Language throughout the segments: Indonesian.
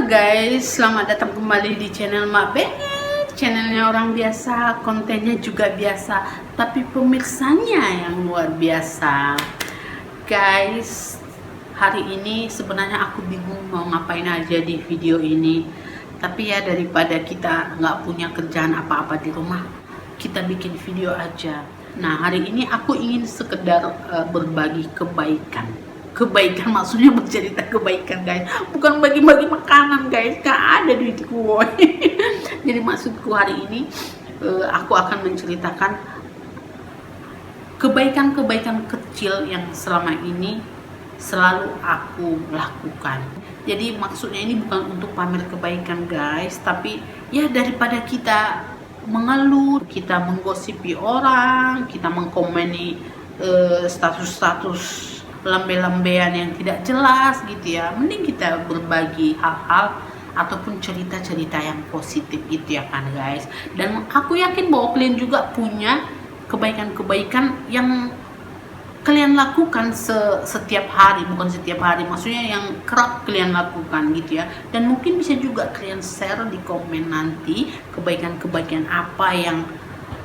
Halo guys, selamat datang kembali di channel Mak Beb. Channelnya orang biasa, kontennya juga biasa, tapi pemirsanya yang luar biasa. Guys, hari ini sebenarnya aku bingung mau ngapain aja di video ini. Tapi ya daripada kita nggak punya kerjaan apa-apa di rumah, kita bikin video aja. Nah, hari ini aku ingin sekedar berbagi kebaikan. Kebaikan maksudnya bercerita kebaikan, guys, bukan bagi-bagi makanan, guys, gak ada duitku. Jadi maksudku hari ini aku akan menceritakan kebaikan-kebaikan kecil yang selama ini selalu aku lakukan. Jadi maksudnya ini bukan untuk pamer kebaikan, guys, tapi ya daripada kita mengeluh, kita menggosipi orang, kita mengkomeni status-status lambe-lambean yang tidak jelas gitu ya, mending kita berbagi hal-hal ataupun cerita-cerita yang positif gitu ya kan, guys. Dan aku yakin bahwa kalian juga punya kebaikan-kebaikan yang kalian lakukan setiap hari, bukan setiap hari, maksudnya yang kerap kalian lakukan gitu ya. Dan mungkin bisa juga kalian share di komen nanti kebaikan-kebaikan apa yang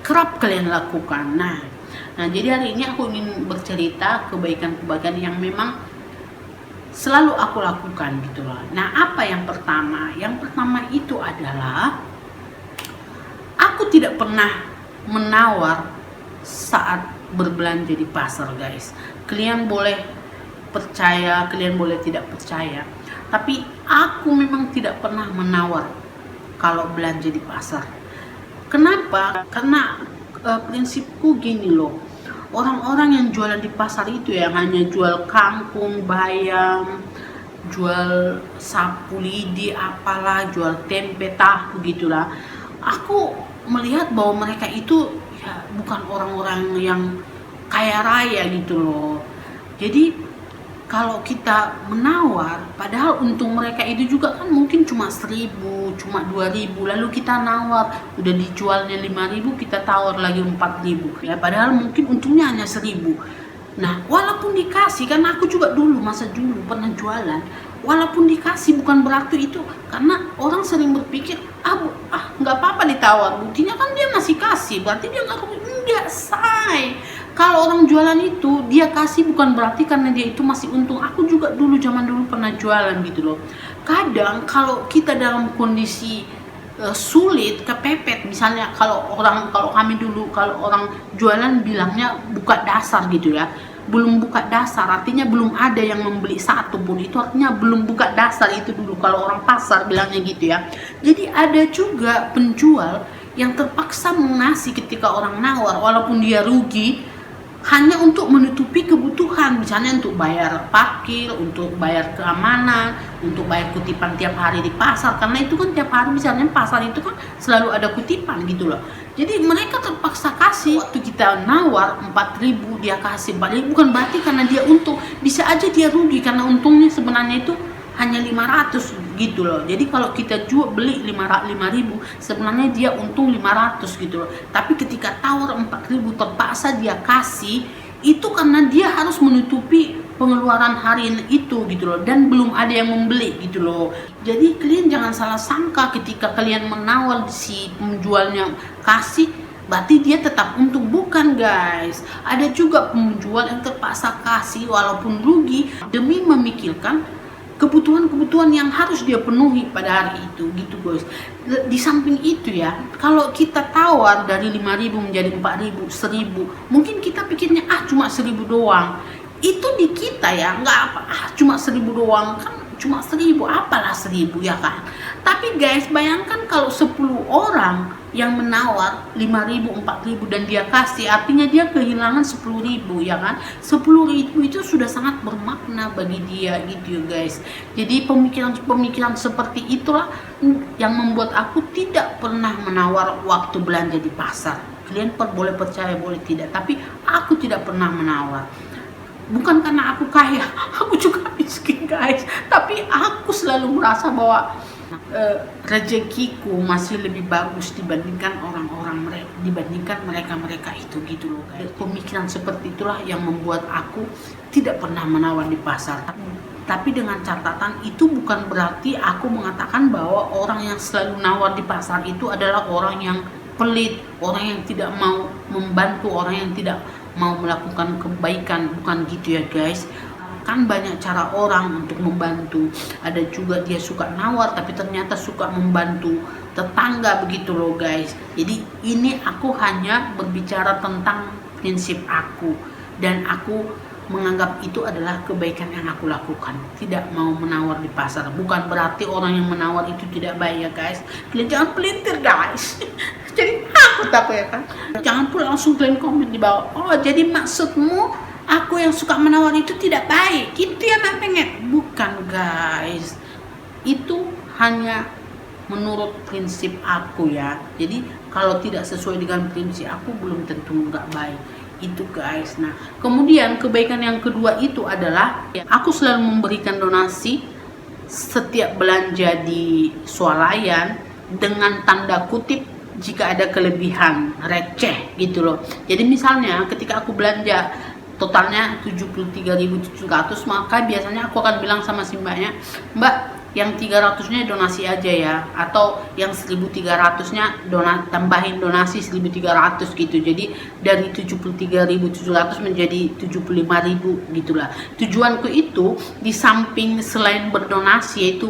kerap kalian lakukan. Nah, jadi hari ini aku ingin bercerita kebaikan-kebaikan yang memang selalu aku lakukan gitu loh. Nah, apa yang pertama? Yang pertama itu adalah aku tidak pernah menawar saat berbelanja di pasar, guys. Kalian boleh percaya, kalian boleh tidak percaya, tapi aku memang tidak pernah menawar kalau belanja di pasar. Kenapa? Karena prinsipku gini loh, orang-orang yang jualan di pasar itu yang hanya jual kangkung, bayam, jual sapu lidi, apalah, jual tempe, tahu gitulah. Aku melihat bahwa mereka itu ya bukan orang-orang yang kaya raya gitu loh. Jadi kalau kita menawar, padahal untung mereka itu juga kan mungkin cuma 1.000, cuma 2.000, lalu kita nawar, udah dijualnya 5.000, kita tawar lagi 4.000. Ya padahal mungkin untungnya hanya 1.000. Nah, walaupun dikasih, karena aku juga dulu, masa dulu pernah jualan, walaupun dikasih bukan berarti itu, karena orang sering berpikir, nggak apa-apa ditawar, buktinya kan dia masih kasih, berarti dia nggak say. Kalau orang jualan itu dia kasih bukan berarti karena dia itu masih untung. Aku juga dulu zaman dulu pernah jualan gitu loh. Kadang kalau kita dalam kondisi sulit, kepepet, misalnya kalau kami dulu, kalau orang jualan bilangnya buka dasar gitu ya. Belum buka dasar artinya belum ada yang membeli satu pun, itu artinya belum buka dasar itu dulu kalau orang pasar bilangnya gitu ya. Jadi ada juga penjual yang terpaksa mengasih ketika orang nawar walaupun dia rugi, hanya untuk menutupi kebutuhan, misalnya untuk bayar parkir, untuk bayar keamanan, untuk bayar kutipan tiap hari di pasar, karena itu kan tiap hari misalnya pasar itu kan selalu ada kutipan gitu loh. Jadi mereka terpaksa kasih. Waktu kita nawar 4.000 dia kasih 4.000, bukan berarti karena dia untung, bisa aja dia rugi karena untungnya sebenarnya itu hanya 500 gitu loh. Jadi kalau kita beli 5.000 sebenarnya dia untung 500 gitu loh. Tapi ketika tawar 4.000 terpaksa dia kasih, itu karena dia harus menutupi pengeluaran harian itu gitu loh, dan belum ada yang membeli gitu loh. Jadi kalian jangan salah sangka ketika kalian menawar si penjualnya kasih berarti dia tetap untung, bukan, guys. Ada juga penjual yang terpaksa kasih walaupun rugi demi memikirkan kebutuhan-kebutuhan yang harus dia penuhi pada hari itu gitu, guys. Di samping itu ya, kalau kita tawar dari 5.000 menjadi 4.000, 1.000, mungkin kita pikirnya cuma 1.000 doang. Itu di kita ya, nggak apa, cuma 1.000 doang, kan cuma 1.000, apalah 1.000 ya kan. Tapi guys, bayangkan kalau 10 orang yang menawar 5.000, 4.000 dan dia kasih, artinya dia kehilangan 10.000 ya kan. 10.000 itu sudah sangat bermakna bagi dia gitu, guys. Jadi pemikiran seperti itulah yang membuat aku tidak pernah menawar waktu belanja di pasar. Kalian boleh percaya boleh tidak, tapi aku tidak pernah menawar. Bukan karena aku kaya, aku juga miskin, guys, tapi aku selalu merasa bahwa rezekiku masih lebih bagus dibandingkan mereka itu gitu loh, guys. Pemikiran seperti itulah yang membuat aku tidak pernah menawar di pasar. Tapi dengan catatan itu bukan berarti aku mengatakan bahwa orang yang selalu nawar di pasar itu adalah orang yang pelit, orang yang tidak mau membantu, orang yang tidak mau melakukan kebaikan. Bukan gitu ya guys. Kan banyak cara orang untuk membantu. Ada juga dia suka nawar tapi ternyata suka membantu tetangga, begitu loh guys. Jadi ini aku hanya berbicara tentang prinsip aku, dan aku menganggap itu adalah kebaikan yang aku lakukan. Tidak mau menawar di pasar bukan berarti orang yang menawar itu tidak baik ya guys. Kalian jangan pelintir guys. Jadi takut aku ya kan. Jangan pula langsung kalian komen di bawah, oh jadi maksudmu aku yang suka menawar itu tidak baik, itu ya nak pengen. Bukan guys, itu hanya menurut prinsip aku ya. Jadi kalau tidak sesuai dengan prinsip aku belum tentu nggak baik itu guys. Nah kemudian kebaikan yang kedua itu adalah aku selalu memberikan donasi setiap belanja di swalayan dengan tanda kutip jika ada kelebihan receh gitu loh. Jadi misalnya ketika aku belanja totalnya 73.700, maka biasanya aku akan bilang sama si mbaknya, mbak yang 300-nya donasi aja ya, atau yang 1.300-nya tambahin donasi 1.300 gitu. Jadi dari 73.700 menjadi 75.000 gitulah. Tujuanku itu di samping selain berdonasi yaitu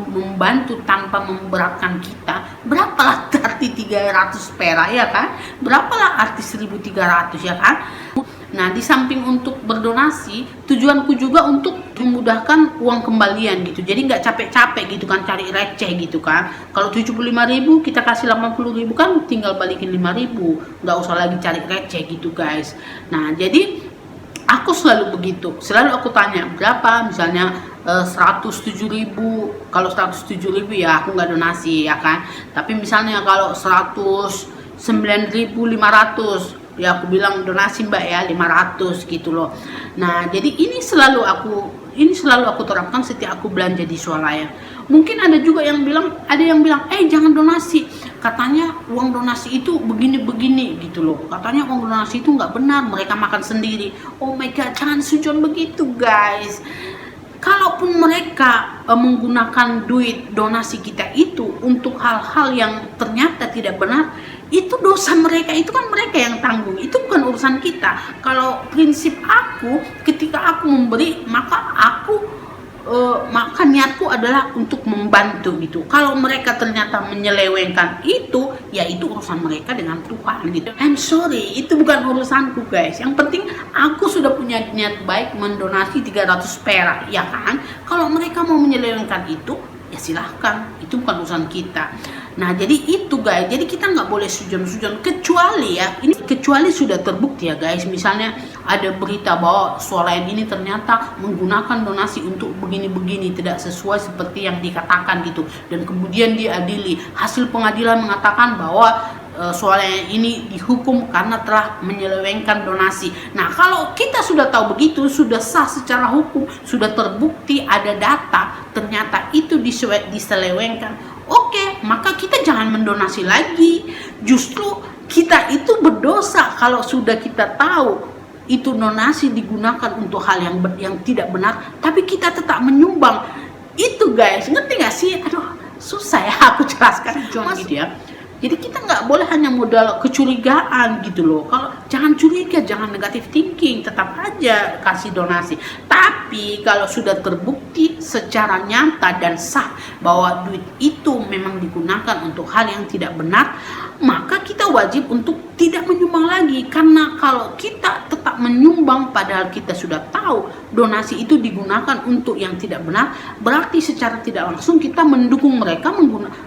membantu tanpa memberatkan kita. Berapalah arti 300 perak ya kan? Berapalah arti 1.300 ya kan? Nah, di samping untuk berdonasi, tujuanku juga untuk memudahkan uang kembalian gitu. Jadi nggak capek-capek gitu kan cari receh gitu kan. Kalau 75.000 kita kasih 80.000 kan tinggal balikin 5.000. Nggak usah lagi cari receh gitu guys. Nah, jadi aku selalu begitu. Selalu aku tanya berapa, misalnya 107.000. Kalau 107.000 ya aku nggak donasi ya kan. Tapi misalnya kalau 109.500 ya aku bilang donasi mbak ya 500 gitu loh. Nah jadi ini selalu aku terapkan setiap aku belanja di swalayan. Mungkin ada juga yang bilang, jangan donasi, katanya uang donasi itu begini gitu loh, katanya uang donasi itu nggak benar, mereka makan sendiri. Oh my god, jangan sujon begitu guys. Kalaupun mereka menggunakan duit donasi kita itu untuk hal-hal yang ternyata tidak benar, itu dosa mereka, itu kan mereka yang tanggung, itu bukan urusan kita. Kalau prinsip aku, ketika aku memberi, maka niatku adalah untuk membantu gitu. Kalau mereka ternyata menyelewengkan itu, ya itu urusan mereka dengan Tuhan gitu. I'm sorry, itu bukan urusanku guys. Yang penting aku sudah punya niat baik mendonasi 300 perak ya kan. Kalau mereka mau menyelewengkan itu, ya silahkan, itu bukan urusan kita. Nah jadi itu guys, jadi kita nggak boleh sujon-sujon, kecuali sudah terbukti ya guys. Misalnya ada berita bahwa swalayan ini ternyata menggunakan donasi untuk begini-begini, tidak sesuai seperti yang dikatakan gitu, dan kemudian diadili, hasil pengadilan mengatakan bahwa swalayan ini dihukum karena telah menyelewengkan donasi. Nah kalau kita sudah tahu begitu, sudah sah secara hukum, sudah terbukti ada data ternyata itu diselewengkan, oke, maka kita jangan mendonasi lagi. Justru kita itu berdosa kalau sudah kita tahu itu donasi digunakan untuk hal yang tidak benar, tapi kita tetap menyumbang. Itu guys, ngerti gak sih? Aduh, susah ya aku jelaskan gitu ya. Jadi kita nggak boleh hanya modal kecurigaan gitu loh. Kalau jangan curiga, jangan negatif thinking, tetap aja kasih donasi. Tapi kalau sudah terbukti secara nyata dan sah bahwa duit itu memang digunakan untuk hal yang tidak benar, maka kita wajib untuk tidak menyumbang lagi. Karena kalau kita tetap menyumbang padahal kita sudah tahu donasi itu digunakan untuk yang tidak benar, berarti secara tidak langsung kita mendukung mereka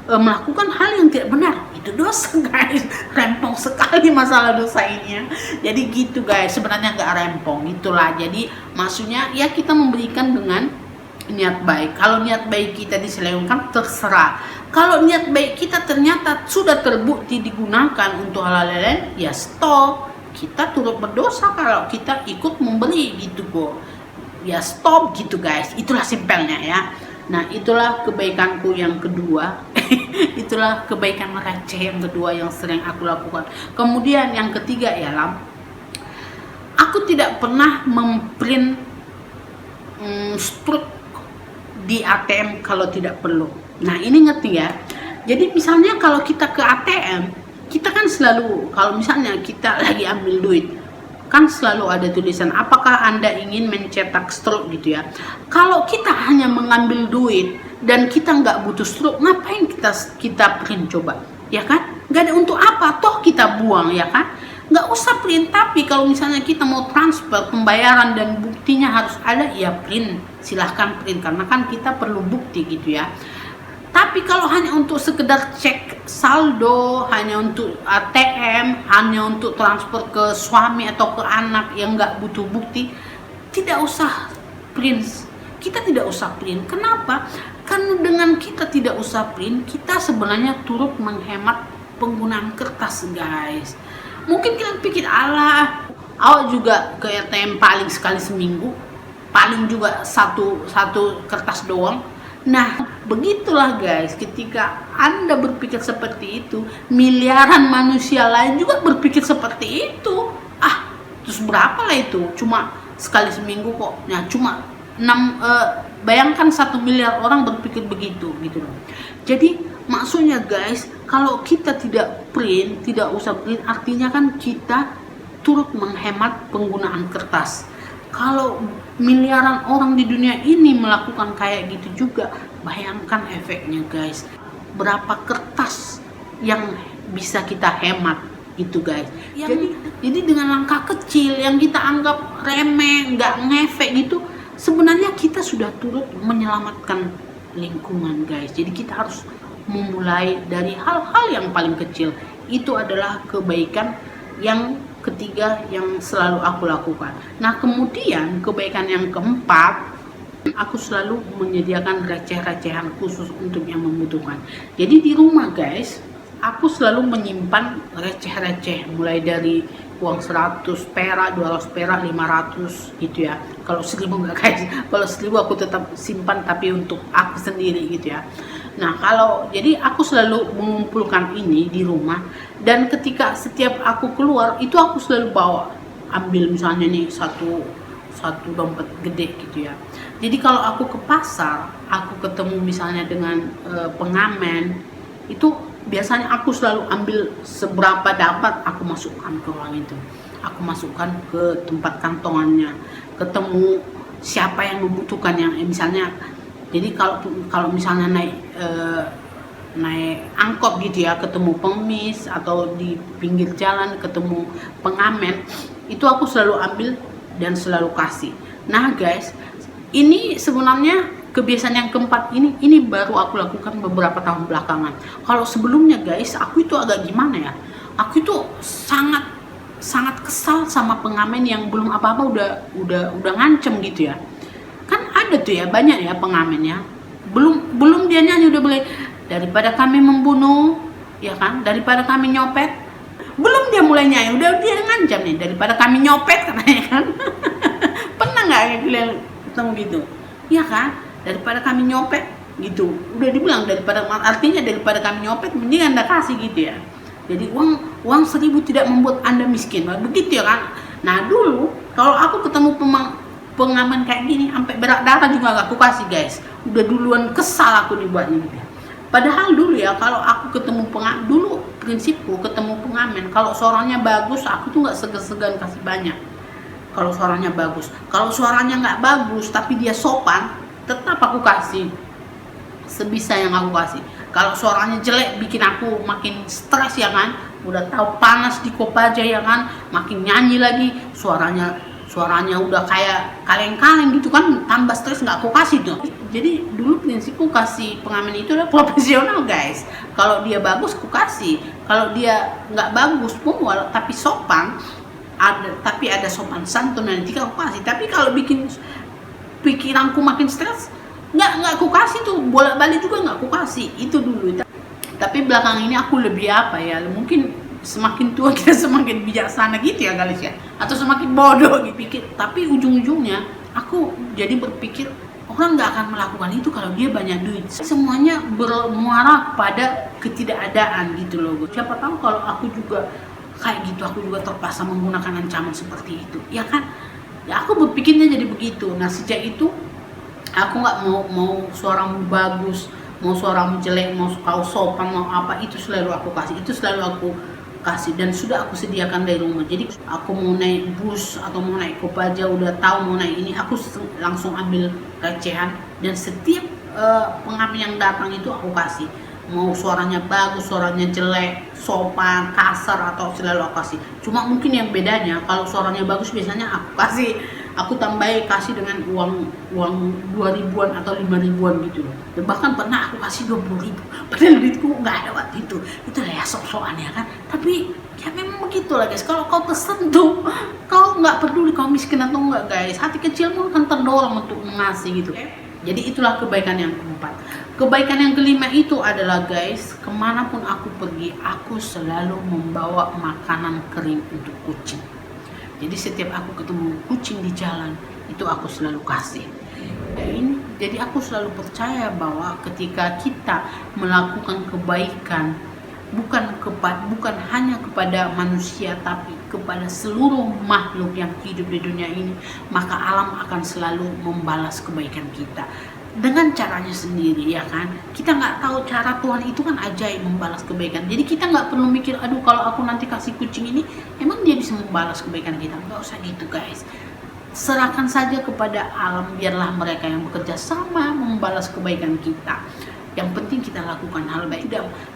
melakukan hal yang tidak benar. Itu dosa guys, rempong sekali masalah dosa ini ya. Jadi gitu guys, sebenarnya nggak rempong itulah. Jadi maksudnya ya kita memberikan dengan niat baik. Kalau niat baik kita diselewengkan terserah. Kalau niat baik kita ternyata sudah terbukti digunakan untuk hal lain, ya stop. Kita turut berdosa kalau kita ikut memberi gitu kok. Ya stop gitu guys. Itulah simpelnya ya. Nah itulah kebaikanku yang kedua. Itulah kebaikan receh yang kedua yang sering aku lakukan. Kemudian yang ketiga ialah aku tidak pernah memprint struk di ATM kalau tidak perlu. Nah ini ngerti ya. Jadi misalnya kalau kita ke ATM, kita kan selalu, kalau misalnya kita lagi ambil duit, kan selalu ada tulisan apakah Anda ingin mencetak stroke gitu ya. Kalau kita hanya mengambil duit dan kita nggak butuh stroke, ngapain kita print coba, ya kan? Nggak ada, untuk apa, toh kita buang, ya kan? Nggak usah print. Tapi kalau misalnya kita mau transfer pembayaran dan buktinya harus ada, ya print, silahkan print, karena kan kita perlu bukti gitu ya. Tapi kalau hanya untuk sekedar cek saldo, hanya untuk ATM, hanya untuk transfer ke suami atau ke anak yang nggak butuh bukti, tidak usah print. Kita tidak usah print. Kenapa? Karena dengan kita tidak usah print, kita sebenarnya turut menghemat penggunaan kertas, guys. Mungkin kalian pikir, alah, awak juga ke ATM paling sekali seminggu, paling juga satu kertas doang. Nah, begitulah guys, ketika Anda berpikir seperti itu, miliaran manusia lain juga berpikir seperti itu. Terus berapa lah itu? Cuma sekali seminggu kok. Nah, cuma bayangkan 1 miliar orang berpikir begitu gitu loh. Jadi maksudnya guys, kalau kita tidak print, tidak usah print, artinya kan kita turut menghemat penggunaan kertas. Kalau miliaran orang di dunia ini melakukan kayak gitu juga, bayangkan efeknya guys. Berapa kertas yang bisa kita hemat gitu guys. Jadi dengan langkah kecil yang kita anggap remeh, nggak ngefek gitu, sebenarnya kita sudah turut menyelamatkan lingkungan guys. Jadi kita harus memulai dari hal-hal yang paling kecil. Itu adalah kebaikan yang ketiga yang selalu aku lakukan. Nah kemudian kebaikan yang keempat, aku selalu menyediakan receh-recehan khusus untuk yang membutuhkan. Jadi di rumah guys, aku selalu menyimpan receh-receh, mulai dari uang 100 perak, 200 perak, 500 gitu ya. Kalau 1000 enggak guys, kalau 1000 aku tetap simpan tapi untuk aku sendiri gitu ya. Nah jadi aku selalu mengumpulkan ini di rumah, dan ketika setiap aku keluar itu aku selalu ambil misalnya nih satu dompet gede gitu ya. Jadi kalau aku ke pasar, aku ketemu misalnya dengan pengamen, itu biasanya aku selalu ambil seberapa dapat, aku masukkan ke uang itu, aku masukkan ke tempat kantongannya. Ketemu siapa yang membutuhkan, yang misalnya, jadi kalau misalnya naik angkot gitu ya, ketemu pengemis, atau di pinggir jalan ketemu pengamen, itu aku selalu ambil dan selalu kasih. Nah guys, ini sebenarnya kebiasaan yang keempat ini baru aku lakukan beberapa tahun belakangan. Kalau sebelumnya guys, aku itu agak gimana ya, aku itu sangat kesal sama pengamen yang belum apa-apa udah ngancem gitu ya. Kan ada tuh ya, banyak ya pengamen ya, belum dia nyanyi udah boleh, daripada kami membunuh, ya kan, daripada kami nyopet, belum dia mulai nyanyi udah dia ngancam nih, daripada kami nyopet katanya kan. Pernah nggak kalian ketemu gitu, ya kan, daripada kami nyopet gitu, udah dibilang artinya daripada kami nyopet mending Anda kasih gitu ya. Jadi uang 1000 tidak membuat Anda miskin, begitu ya kan. Nah dulu kalau aku ketemu pengamen kayak gini, sampai berat darah juga gak aku kasih guys. Udah duluan kesal aku dibuatnya gitu. Padahal dulu ya, kalau aku ketemu dulu prinsipku ketemu pengamen, kalau suaranya bagus, aku tuh gak segan-segan kasih banyak. Kalau suaranya bagus, kalau suaranya nggak bagus tapi dia sopan, tetap aku kasih sebisa yang aku kasih. Kalau suaranya jelek bikin aku makin stres ya kan, udah tahu panas di Kopaja ya kan, makin nyanyi lagi, suaranya udah kayak kaleng-kaleng gitu kan, tambah stres, nggak aku kasih tuh. Jadi dulu prinsipku kasih pengamen itu udah profesional guys. Kalau dia bagus aku kasih, kalau dia nggak bagus pun tapi sopan, tapi ada sopan santun dan etika aku kasih. Tapi kalau bikin pikiranku makin stres, nggak aku kasih tuh, bolak-balik juga nggak aku kasih. Itu dulu. Tapi belakang ini aku lebih mungkin semakin tua kita semakin bijaksana gitu ya guys ya, atau semakin bodoh gitu pikir. Tapi ujung-ujungnya aku jadi berpikir, orang nggak akan melakukan itu kalau dia banyak duit. Semuanya bermuara pada ketidakadaan gitu loh. Siapa tahu kalau aku juga kayak gitu, aku juga terpaksa menggunakan ancaman seperti itu, ya kan. Ya aku berpikirnya jadi begitu. Nah sejak itu Aku nggak mau suaramu bagus, mau suaramu jelek, mau kau sopan, mau apa, itu selalu aku kasih, itu selalu aku kasih, dan sudah aku sediakan dari rumah. Jadi aku mau naik bus atau mau naik Kopaja, udah tahu mau naik ini, aku langsung ambil recehan, dan setiap pengamen yang datang itu aku kasih, mau suaranya bagus, suaranya jelek, sopan, kasar, atau selalu aku kasih. Cuma mungkin yang bedanya, kalau suaranya bagus biasanya aku kasih, aku tambahin kasih dengan uang 2 ribuan atau 5 ribuan gitu loh. Dan bahkan pernah aku kasih 20 ribu, padahal duitku nggak ada waktu itu lah ya, sok-sokan ya kan. Tapi ya memang begitu lah guys, kalau kau tersentuh, kau nggak peduli kau miskin atau enggak guys, hati kecilmu akan terdorong untuk mengasih gitu. Jadi itulah kebaikan yang keempat. Kebaikan yang kelima itu adalah guys, kemanapun aku pergi, aku selalu membawa makanan kering untuk kucing. Jadi setiap aku ketemu kucing di jalan, itu aku selalu kasih. Jadi aku selalu percaya bahwa ketika kita melakukan kebaikan, bukan hanya kepada manusia, tapi kepada seluruh makhluk yang hidup di dunia ini, maka alam akan selalu membalas kebaikan kita dengan caranya sendiri, ya kan. Kita nggak tahu cara Tuhan itu kan ajaib membalas kebaikan. Jadi kita nggak perlu mikir, aduh kalau aku nanti kasih kucing ini, emang dia bisa membalas kebaikan kita. Nggak usah gitu guys, serahkan saja kepada alam, biarlah mereka yang bekerja sama membalas kebaikan kita. Yang penting kita lakukan hal baik.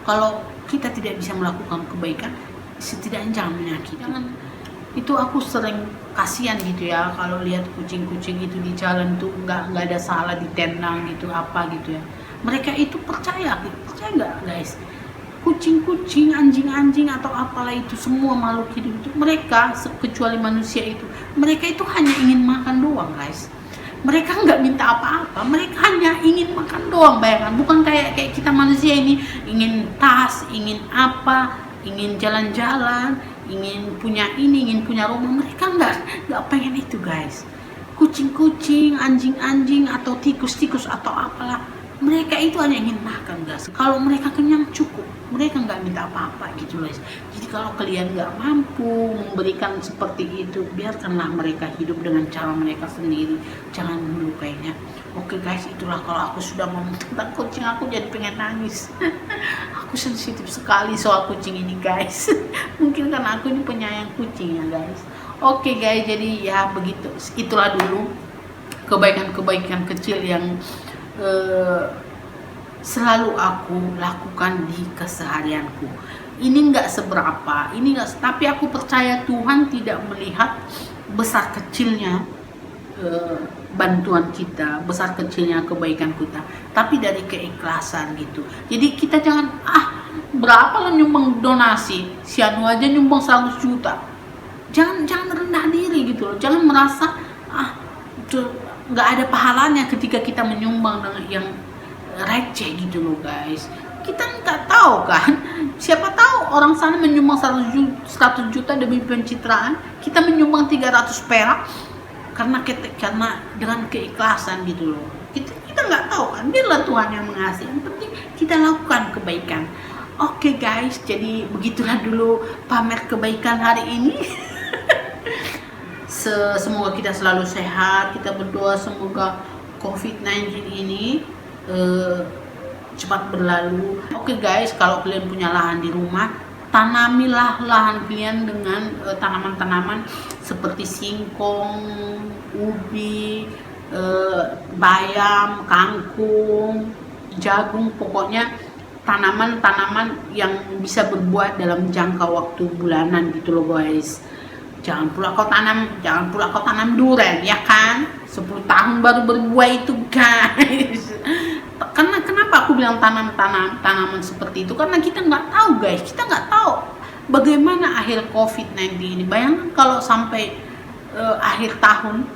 Kalau kita tidak bisa melakukan kebaikan, setidaknya jangan menyakiti. Itu aku sering kasihan gitu ya, kalau lihat kucing-kucing itu di jalan tuh nggak ada salah, ditendang gitu apa gitu ya. Mereka itu percaya nggak guys, kucing-kucing, anjing-anjing atau apalah itu, semua makhluk hidup itu, mereka kecuali manusia itu, mereka itu hanya ingin makan doang guys. Mereka nggak minta apa-apa, mereka hanya ingin makan doang, bayangkan. Bukan kayak kita manusia ini ingin tas, ingin apa, ingin jalan-jalan, ingin punya ini, ingin punya rumah. Mereka nggak pengen itu guys. Kucing-kucing, anjing-anjing atau tikus-tikus atau apalah, mereka itu hanya ingin makan guys. Kalau mereka kenyang cukup, mereka nggak minta apa-apa gitu guys. Jadi kalau kalian nggak mampu memberikan seperti itu, biarkanlah mereka hidup dengan cara mereka sendiri, jangan melukainya. Oke guys, itulah kalau aku sudah ngomong tentang kucing, aku jadi pengen nangis. Aku sensitif sekali soal kucing ini guys. Mungkin karena aku ini penyayang kucing ya guys. Oke guys, jadi ya begitu, itulah dulu kebaikan-kebaikan kecil yang selalu aku lakukan di keseharianku. Ini nggak seberapa, tapi aku percaya Tuhan tidak melihat besar kecilnya bantuan kita, besar kecilnya kebaikan kita, tapi dari keikhlasan gitu. Jadi kita jangan berapa lah nyumbang donasi, si Anu aja nyumbang 100 juta. Jangan rendah diri gitu loh. Jangan merasa nggak ada pahalanya ketika kita menyumbang dengan yang receh gitu loh guys. Kita nggak tahu kan, siapa tahu orang sana menyumbang 100 juta demi pencitraan, kita menyumbang 300 perak karena dengan keikhlasan gitu loh. Kita nggak tahu kan, biarlah Tuhan yang mengasihi, yang penting kita lakukan kebaikan. Oke guys, jadi begitulah dulu pamer kebaikan hari ini. Semoga kita selalu sehat. Kita berdoa semoga COVID-19 ini cepat berlalu. Oke guys, kalau kalian punya lahan di rumah, tanamilah lahan kalian dengan tanaman-tanaman seperti singkong, ubi, bayam, kangkung, jagung, pokoknya tanaman-tanaman yang bisa berbuah dalam jangka waktu bulanan gitu loh guys. Jangan pula kau tanam durian ya kan, 10 tahun baru berbuah itu guys. Karena kenapa aku bilang tanaman seperti itu, karena kita nggak tahu guys, kita nggak tahu bagaimana akhir COVID-19 ini. Bayangkan kalau sampai akhir tahun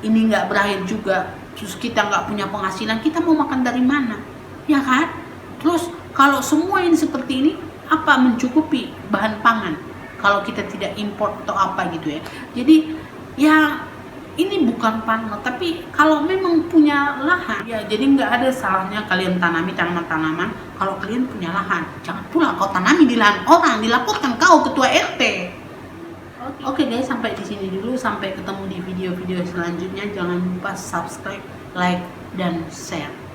ini nggak berakhir juga, terus kita nggak punya penghasilan, kita mau makan dari mana ya kan. Terus kalau semua ini seperti ini, apa mencukupi bahan pangan kalau kita tidak import atau apa gitu ya. Jadi ya ini bukan pamer, tapi kalau memang punya lahan ya, jadi nggak ada salahnya kalian tanami tanaman-tanaman kalau kalian punya lahan. Jangan pula kau tanami di lahan orang, dilaporkan kau ketua RT. Oke guys, sampai di sini dulu, sampai ketemu di video-video selanjutnya. Jangan lupa subscribe, like dan share.